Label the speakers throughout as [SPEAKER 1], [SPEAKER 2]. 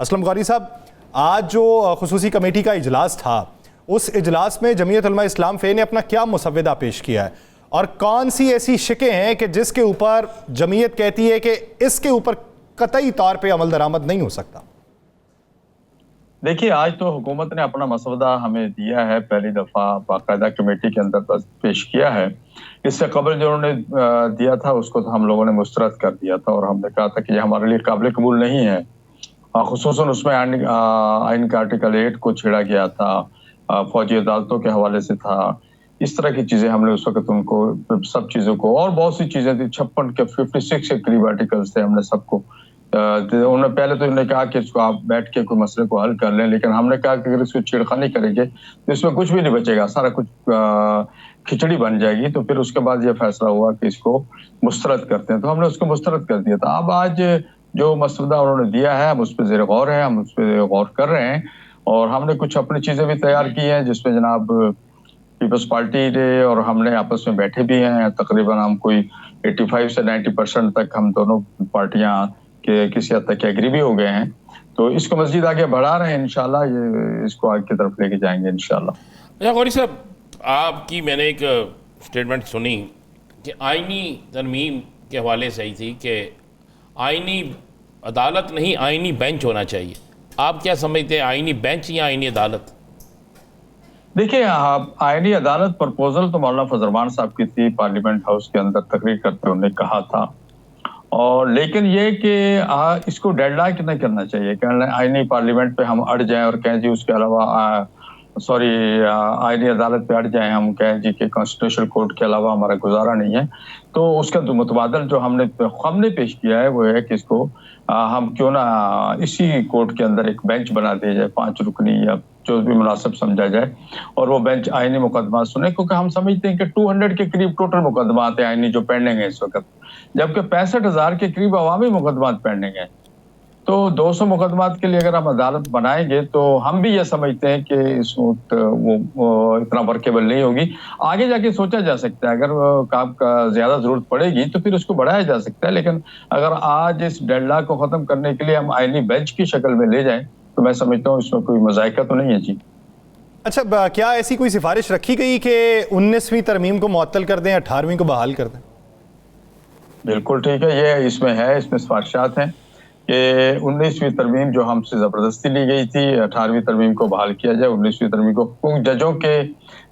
[SPEAKER 1] असलम गौरी साहब, आज जो खुसूसी कमेटी का इजलास था, उस इजलास में जमीयत उलमा इस्लाम फ़े ने अपना क्या मुसव्वदा पेश किया है और कौन सी ऐसी शिकें हैं कि जिसके ऊपर जमीयत कहती है कि इसके ऊपर कतई तौर पे अमल दरामद नहीं हो सकता?
[SPEAKER 2] देखिए, आज तो हुकूमत ने अपना मसौदा हमें दिया है, पहली दफ़ा बाकायदा कमेटी के अंदर पेश किया है। इससे कबल जो उन्होंने दिया था उसको तो हम लोगों ने मुस्तरद कर दिया था और हमने कहा था कि ये हमारे लिए काबिल कबूल नहीं है। खुसूसन उसमें आइन के आर्टिकल 8 को छेड़ा गया था, फौजी अदालतों के हवाले से था। इस तरह की चीज़ें हमने उस वक़्त उनको सब चीज़ों को और बहुत सी चीज़ें थी, 56 के 56 के करीब आर्टिकल्स थे, हमने सबको उन्होंने पहले तो उन्होंने कहा कि इसको आप बैठ के कोई मसले को हल कर लें, लेकिन हमने कहा कि अगर इसको छेड़खानी करेंगे तो इसमें कुछ भी नहीं बचेगा, सारा कुछ खिचड़ी बन जाएगी। तो फिर उसके बाद ये फैसला हुआ कि इसको मुस्तरद करते हैं, तो हमने उसको मुस्तरद कर दिया था। अब आज जो मसौदा उन्होंने दिया है, हम उस पर ज़ेर गौर है, हम उस पर गौर कर रहे हैं और हमने कुछ अपनी चीज़ें भी तैयार की हैं, जिसमें जनाब पीपल्स पार्टी ने और हमने आपस में बैठे भी हैं। तकरीबन हम कोई 85 से 90% तक हम दोनों पार्टियां के किसी हद तक एग्री भी हो गए हैं। तो इसको मस्जिद आगे बढ़ा रहे हैं, इंशाल्लाह ये इसको आगे की तरफ लेके जाएंगे इंशाल्लाह।
[SPEAKER 3] अच्छा गौरी साहब, आपकी मैंने एक स्टेटमेंट सुनी कि आईनी तरमीम के हवाले से आई थी कि आईनी अदालत नहीं, आईनी बेंच होना चाहिए। आप क्या समझते हैं, आईनी बेंच या आईनी अदालत?
[SPEAKER 2] देखिए, आईनी अदालत प्रपोजल तो मौलाना फजल रहमान साहब की थी, पार्लियामेंट हाउस के अंदर तकरीर करते उन्होंने कहा था, और लेकिन ये कि इसको डेडलॉक नहीं करना चाहिए कि आईनी पार्लियामेंट पे हम अड़ जाएं और कहें जी उसके अलावा आईनी अदालत पे अड़ जाएं, हम कहें जी कि कॉन्स्टिट्यूशनल कोर्ट के अलावा हमारा गुजारा नहीं है। तो उसका मुतबादल जो हमने पेश किया है वो है कि इसको हम क्यों ना इसी कोर्ट के अंदर एक बेंच बना दिया जाए, 5 रुकनी या जो भी मुनासिब समझा जाए, और वो बेंच आईनी मुकदमा सुने, क्योंकि हम समझते हैं कि 200 के करीब टोटल मुकदमात हैं आईनी जो पेंडिंग है इस वक्त, जबकि 65,000 के करीब अवामी मुकदमात पेंडिंग है। तो 200 मुकदमात के लिए अगर हम अदालत बनाएंगे तो हम भी ये समझते हैं कि इस वक्त वो इतना वर्केबल नहीं होगी। आगे जाके सोचा जा सकता है, अगर काम का ज्यादा जरूरत पड़ेगी तो फिर उसको बढ़ाया जा सकता है, लेकिन अगर आज इस डेडलॉक को खत्म करने के लिए हम आईनी बेंच की शक्ल में ले जाएं तो मैं समझता हूँ इसमें कोई मज़ायका तो नहीं है जी।
[SPEAKER 1] अच्छा, क्या ऐसी कोई सिफारिश रखी गई कि 19वीं तरमीम को मुअत्तल कर दें, 18वीं को बहाल कर दें?
[SPEAKER 2] बिल्कुल ठीक है, ये इसमें है, इसमें सिफारिशात हैं कि 19वीं तरमीम जो हमसे ज़बरदस्ती ली गई थी, 18वीं तरमीम को बहाल किया जाए। 19वीं तरमीम को जजों के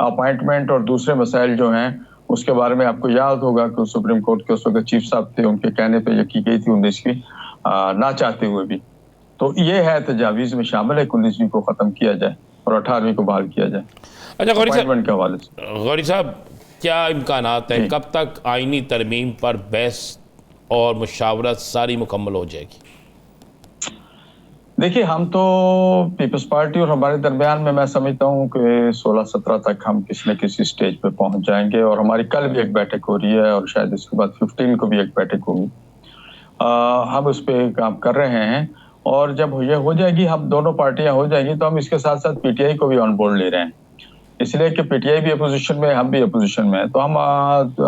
[SPEAKER 2] अपॉइंटमेंट और दूसरे मसाइल जो हैं उसके बारे में आपको याद होगा कि सुप्रीम कोर्ट के उस वक्त चीफ साहब थे, उनके कहने पर यह की गई थी 19वीं ना चाहते हुए भी। तो ये है तजावीज़ में शामिल है कि 19वीं को ख़त्म किया जाए और 18वीं को बहाल किया जाए।
[SPEAKER 3] अच्छा गौरी साहब,
[SPEAKER 2] के हवाले से
[SPEAKER 3] गौरी साहब क्या इम्कानात हैं, कब तक आईनी तरमीम पर बहस और मुशावरत सारी मुकम्मल हो जाएगी?
[SPEAKER 2] देखिए, हम तो पीपल्स पार्टी और हमारे दरमियान में मैं समझता हूँ कि 16-17 तक हम किसी न किसी स्टेज पे पहुंच जाएंगे, और हमारी कल भी एक बैठक हो रही है और शायद इसके बाद 15 को भी एक बैठक होगी। हम उस पर काम कर रहे हैं और जब ये हो जाएगी, हम दोनों पार्टियां हो जाएंगी, तो हम इसके साथ साथ पीटीआई को भी ऑन बोर्ड ले रहे हैं, इसलिए कि पीटीआई भी अपोजिशन में, हम भी अपोजिशन में है, तो हम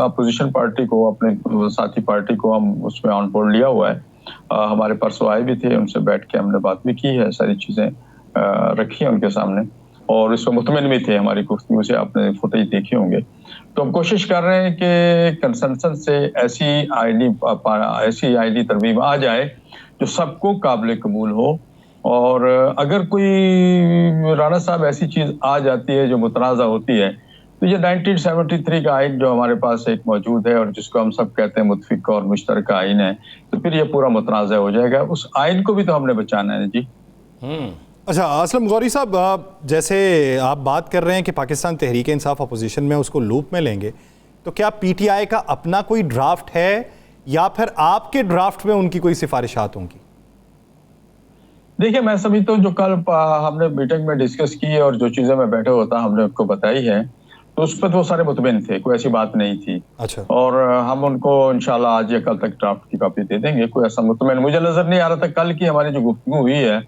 [SPEAKER 2] अपोजिशन पार्टी को, अपने साथी पार्टी को हम उसमें ऑन बोर्ड लिया हुआ है। हमारे परसों आए भी थे, उनसे बैठ के हमने बात भी की है, सारी चीज़ें रखी हैं उनके सामने और इसमें मुतमिन भी थे हमारी गुफ्तगू से, आपने फुटेज देखे होंगे। तो हम कोशिश कर रहे हैं कि कंसेंसस से ऐसी आईनी तरमीम आ जाए जो सबको काबिल कबूल हो, और अगर कोई राणा साहब ऐसी चीज़ आ जाती है जो मुतनाज़ा होती है तो ये 1973 का आइन जो हमारे पास एक मौजूद है और जिसको हम सब कहते हैं मुतफिक और मुश्तरका आइन है, तो फिर ये पूरा मुतनाज़ा हो जाएगा। उस आइन को भी तो हमने बचाना है जी।
[SPEAKER 1] अच्छा असलम गौरी साहब, जैसे आप बात कर रहे हैं कि पाकिस्तान तहरीक इंसाफ अपोजिशन में उसको लूप में लेंगे, तो क्या पीटीआई का अपना कोई ड्राफ्ट है या फिर आपके ड्राफ्ट में उनकी कोई सिफारिशात होंगी?
[SPEAKER 2] देखिए, मैं समझता हूँ जो कल हमने मीटिंग में डिस्कस की और जो चीज़ें मैं बैठे होता हमने उनको बताई है, तो उस पर तो सारे मुतमिन थे, कोई ऐसी बात नहीं थी।
[SPEAKER 1] अच्छा।
[SPEAKER 2] और हम उनको इंशाल्लाह आज या कल तक ड्राफ्ट की कॉपी दे देंगे। कोई ऐसा मुतमिन मुझे नजर नहीं आ रहा था। कल की हमारी जो गुफ्तगू हुई है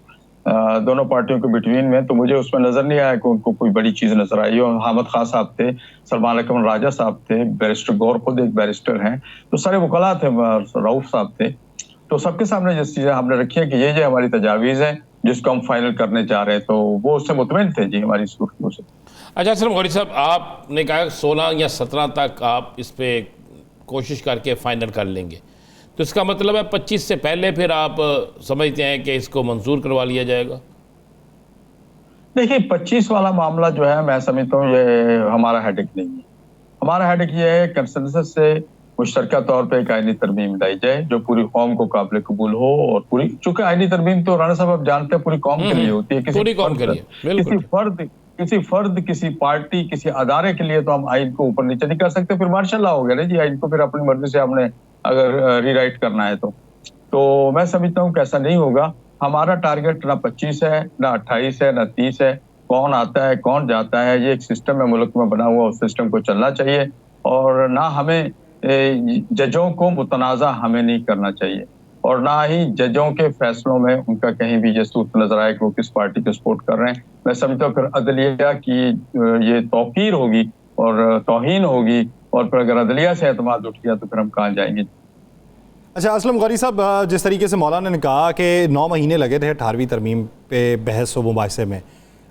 [SPEAKER 2] दोनों पार्टियों के बिटवीन में, तो मुझे उसमें नजर नहीं आया कि उनको कोई बड़ी चीज नजर आई। और हामिद खान साहब थे, सलमान अकमल राजा साहब थे, बैरिस्टर गौर खुद एक बैरिस्टर हैं, तो सारे वकला थे, रऊफ साहब थे, तो सबके सामने जिस चीजें हमने रखी है कि ये हमारी तजावीज़ है जिसको हम फाइनल करने जा रहे हैं, तो वो उससे मुतमईन थे जी हमारी सुर्खियों से।
[SPEAKER 3] अच्छा असलम गौरी साहब, आपने कहा 16 या 17 तक आप इस पे कोशिश करके फाइनल कर लेंगे, तो इसका मतलब है 25 से पहले फिर आप समझते हैं कि इसको मंजूर करवा लिया जाएगा?
[SPEAKER 2] देखिए 25 वाला मामला जो है, मैं समझता हूँ ये हमारा हेडेक नहीं है। हमारा हेडेक ये है कंसेंसस से मुश्तरका तौर पे एक आईनी तरमीम लाई जाए जो पूरी कौम को काबिल कबूल हो, और पूरी, चूंकि आईनी तरमीम तो राणा साहब आप जानते हैं पूरी कौम के लिए होती है,
[SPEAKER 3] पूरी कौम के लिए, बिल्कुल।
[SPEAKER 2] किसी फर्द, किसी पार्टी, किसी अदारे के लिए तो हम आइन को ऊपर नीचे नहीं कर सकते। फिर मार्शल्लाह हो गया ना जी, आइन को फिर अपनी मर्जी से हमने अगर रीराइट करना है तो मैं समझता हूँ कि ऐसा नहीं होगा। हमारा टारगेट ना 25 है, ना 28 है, ना 30 है। कौन आता है कौन जाता है, ये एक सिस्टम है मुल्क में बना हुआ, उस सिस्टम को चलना चाहिए, और ना हमें जजों को मुतनाज़ा हमें नहीं करना चाहिए, और ना ही जजों के फैसलों में उनका कहीं भी ये सूरत नजर आए कि वो किस पार्टी को सपोर्ट कर रहे हैं। मैं समझता हूँ फिर अदलिया की ये तौकीर होगी और तौहीन होगी, और फिर अगर अदलिया से एतमाद उठ गया तो फिर हम कहाँ जाएंगे।
[SPEAKER 1] अच्छा असलम गौरी साहब, जिस तरीके से मौलाना ने कहा कि 9 महीने लगे थे 18वीं तरमीम पे बहस व मुबाहिसे में,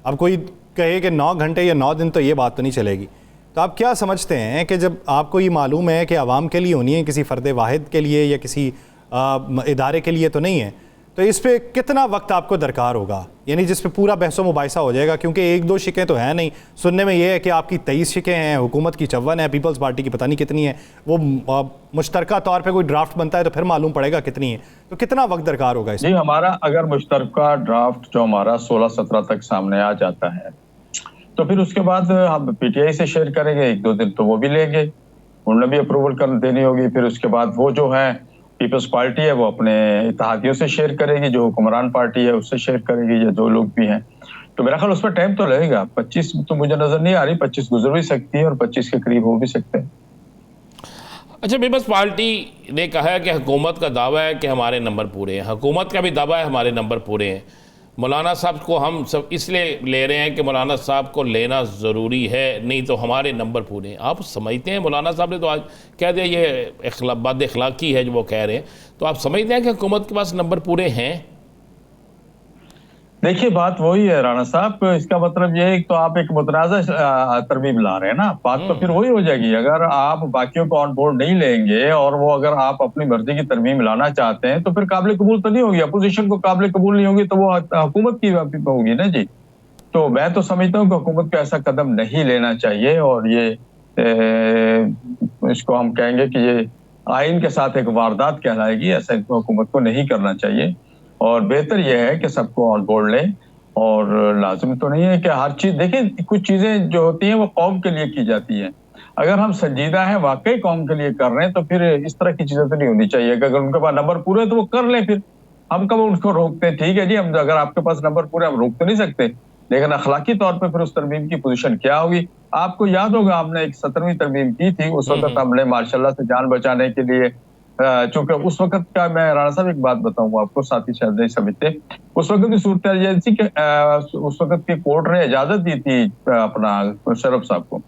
[SPEAKER 1] अब कोई कहे कि 9 घंटे या 9 दिन तो ये बात तो नहीं चलेगी, तो आप क्या समझते हैं कि जब आपको ये मालूम है कि आवाम के लिए होनी है, किसी फ़र्द वाहिद के लिए या किसी इदारे के लिए तो नहीं है, तो इस पे कितना वक्त आपको दरकार होगा, यानी जिस पे पूरा बहसो मुबाहिसा हो जाएगा? क्योंकि 1-2 शिकें तो हैं नहीं, सुनने में ये है कि आपकी 23 शिकें हैं, हुकूमत की 54 है, पीपल्स पार्टी की पता नहीं कितनी है, वो मुश्तरका तौर पे कोई ड्राफ्ट बनता है तो फिर मालूम पड़ेगा कितनी है, तो कितना वक्त दरकार होगा इसमें?
[SPEAKER 2] जी हमारा अगर मुश्तरका ड्राफ्ट जो हमारा 16-17 तक सामने आ जाता है, तो फिर उसके बाद हम पीटीआई से शेयर करेंगे, 1-2 दिन तो वो भी लेंगे, उन्हें भी अप्रूवल कर देनी होगी। फिर उसके बाद वो जो है पीपल्स पार्टी है वो अपने इत्तेहादियों से शेयर करेगी, जो हुक्मरान पार्टी है उससे शेयर करेगी, या जो लोग भी हैं, तो मेरा ख्याल उस पर टाइम तो लगेगा। 25 तो मुझे नजर नहीं आ रही, 25 गुजर भी सकती है और 25 के करीब हो भी सकते हैं।
[SPEAKER 3] अच्छा, पीपल्स पार्टी ने कहा है कि हुकूमत का दावा है कि हमारे नंबर पूरे हैं, हुकूमत का भी दावा है हमारे नंबर पूरे हैं, मौलाना साहब को हम सब इसलिए ले रहे हैं कि मौलाना साहब को लेना ज़रूरी है, नहीं तो हमारे नंबर पूरे हैं। आप समझते हैं, मौलाना साहब ने तो आज कह दिया ये बात इखलाकी है जो वो कह रहे हैं, तो आप समझते हैं कि हुकूमत के पास नंबर पूरे हैं?
[SPEAKER 2] देखिए बात वही है राणा साहब, इसका मतलब ये है तो आप एक मुतनाज़ा तरमीम ला रहे हैं ना, बात तो फिर वही हो जाएगी। अगर आप बाकियों को ऑन बोर्ड नहीं लेंगे और वो अगर आप अपनी मर्जी की तरमीम लाना चाहते हैं तो फिर काबिल कबूल तो नहीं होगी, अपोजिशन को काबिल कबूल नहीं होगी तो वो हुकूमत की होगी ना जी। तो मैं तो समझता हूँ कि हुकूमत को ऐसा कदम नहीं लेना चाहिए, और ये इसको हम कहेंगे कि ये आइन के साथ एक वारदात कहलाएगी, ऐसा हुकूमत को नहीं करना चाहिए। और बेहतर यह है कि सबको ऑन बोर्ड लें, और लाजिम तो नहीं है कि हर चीज, देखिए कुछ चीजें जो होती हैं वो कौम के लिए की जाती हैं। अगर हम संजीदा हैं, वाकई कौम के लिए कर रहे हैं, तो फिर इस तरह की चीजें तो नहीं होनी चाहिए कि अगर उनके पास नंबर पूरे तो वो कर लें, फिर हम कब उनको रोकते हैं? ठीक है जी, हम अगर आपके पास नंबर पूरे हम रोक तो नहीं सकते, लेकिन अखलाकी तौर पर फिर उस तरमीम की पोजीशन क्या होगी? आपको याद होगा हमने एक 17वीं तरमीम की थी, उस वक्त हमने माशाल्लाह से जान बचाने के लिए, चूंकि उस वक्त का, मैं राणा साहब एक बात बताऊंगा आपको, साथी शायद नहीं समझते, उस वक्त की सूरत एजेंसी के उस वक्त की कोर्ट ने इजाजत दी थी अपना मुशर्रफ साहब को,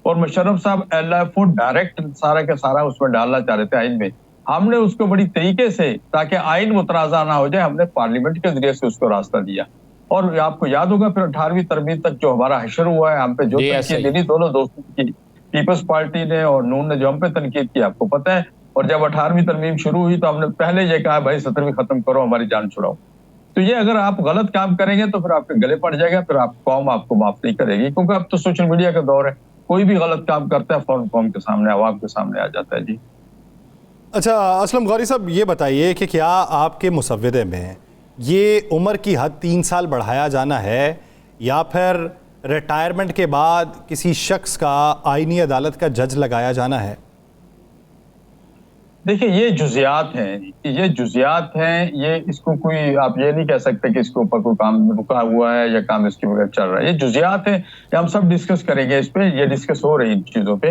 [SPEAKER 2] और मुशर्रफ साहब LFO डायरेक्ट सारा का सारा उसमें डालना चाह रहे थे आइन में। हमने उसको बड़ी तरीके से, ताकि आइन मुतनाज़ा ना हो जाए, हमने पार्लियामेंट के जरिए से उसको रास्ता दिया। और आपको याद होगा फिर 18वीं तरमीम तक जो हमारा हशर हुआ है, हम पे जो तनकीद दी दोनों दोस्तों की, पीपल्स पार्टी ने और नून ने जो हम पे तनकीद की, आपको पता है। और जब 18वीं तरमीम शुरू हुई तो हमने पहले ये कहा भाई 17वीं खत्म करो, हमारी जान छुड़ाओ। तो ये अगर आप गलत काम करेंगे तो फिर आपके गले पड़ जाएगा, फिर आप कौम आपको माफ नहीं करेगी, क्योंकि अब तो सोशल मीडिया का दौर है, कोई भी गलत काम करता है फौरन कौम के सामने, आवाम के सामने आ जाता है जी।
[SPEAKER 1] अच्छा असलम गौरी साहब, ये बताइए कि क्या आपके मुसव्वदे में ये उम्र की हद 3 साल बढ़ाया जाना है, या फिर रिटायरमेंट के बाद किसी शख्स का आईनी अदालत का जज लगाया जाना है?
[SPEAKER 2] देखिए ये जुजियात हैं, ये जुजियात हैं, ये इसको कोई आप ये नहीं कह सकते कि इसके ऊपर कोई काम रुका हुआ है या काम इसके बगैर चल रहा है। ये जुजियात है, ये हम सब डिस्कस करेंगे इस पे, ये डिस्कस हो रही इन चीजों पे।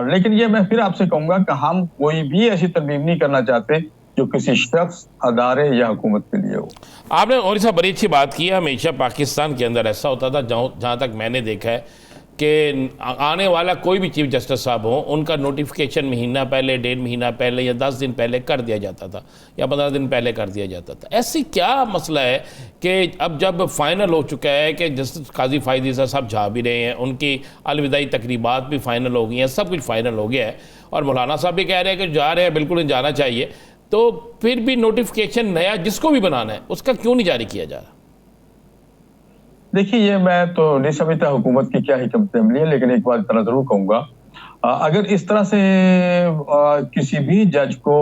[SPEAKER 2] लेकिन ये मैं फिर आपसे कहूंगा कि हम कोई भी ऐसी तरमीम नहीं करना चाहते जो किसी शख्स, अदारे या हुकूमत के लिए हो।
[SPEAKER 3] आपने और साहब बड़ी अच्छी बात की है। हमेशा पाकिस्तान के अंदर ऐसा होता था, जहाँ तक मैंने देखा है कि आने वाला कोई भी चीफ जस्टिस साहब हो, उनका नोटिफिकेशन महीना पहले, 1.5 महीना पहले या 10 दिन पहले कर दिया जाता था या 15 दिन पहले कर दिया जाता था। ऐसी क्या मसला है कि अब जब फाइनल हो चुका है कि जस्टिस काजी फायदी साहब जा भी रहे हैं, उनकी अलविदाई तकरीबात भी फाइनल हो गई हैं, सब कुछ फाइनल हो गया है और मौलाना साहब भी कह रहे हैं कि जा रहे हैं, बिल्कुल जाना चाहिए, तो फिर भी नोटिफिकेशन नया जिसको भी बनाना है उसका क्यों नहीं जारी किया जा रहा?
[SPEAKER 2] देखिए, ये मैं तो नहीं समझता हुकूमत की क्या हिकमत अमली है, लेकिन एक बात इतना जरूर कहूंगा, अगर इस तरह से किसी भी जज को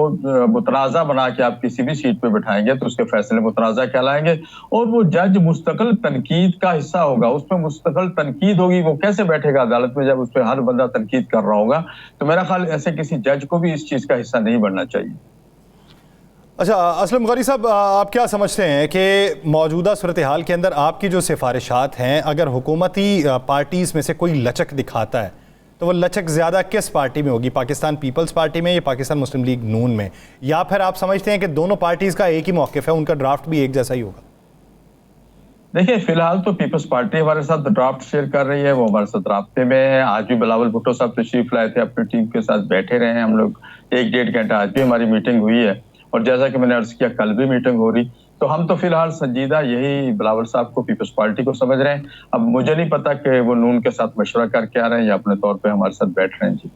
[SPEAKER 2] मुतनाज़ा बना के आप किसी भी सीट पे बिठाएंगे तो उसके फैसले मुतनाज़ा कहलाएंगे और वो जज मुस्तकिल तनकीद का हिस्सा होगा, उसमें मुस्तकिल तनकीद होगी। वो कैसे बैठेगा अदालत में जब उस पर हर बंदा तनकीद कर रहा होगा? तो मेरा ख्याल ऐसे किसी जज को भी इस चीज का हिस्सा नहीं बनना चाहिए।
[SPEAKER 1] अच्छा, असलम गौरी साहब, आप क्या समझते हैं कि मौजूदा सूरत हाल के अंदर आपकी जो सिफारिशात हैं, अगर हुकूमती पार्टीज़ में से कोई लचक दिखाता है तो वो लचक ज़्यादा किस पार्टी में होगी, पाकिस्तान पीपल्स पार्टी में या पाकिस्तान मुस्लिम लीग नून में, या फिर आप समझते हैं कि दोनों पार्टीज़ का एक ही मौक़िफ़ है, उनका ड्राफ्ट भी एक जैसा ही होगा?
[SPEAKER 2] देखिए, फिलहाल तो पीपल्स पार्टी हमारे साथ ड्राफ्ट शेयर कर रही है, वो हमारे साथ राब्ते में है। आज भी बिलावल भुट्टो साहब तशरीफ लाए थे, अपनी टीम के साथ बैठे रहे हैं हम लोग 1-1.5 घंटा। आज भी हमारी मीटिंग हुई है और जैसा कि मैंने अर्ज किया कल भी मीटिंग हो रही। तो हम तो फिलहाल संजीदा यही बिलावल साहब को, पीपल्स पार्टी को समझ रहे हैं। अब मुझे नहीं पता कि वो नून के साथ मशवरा करके आ रहे हैं या अपने तौर पे हमारे साथ बैठ रहे हैं। जी।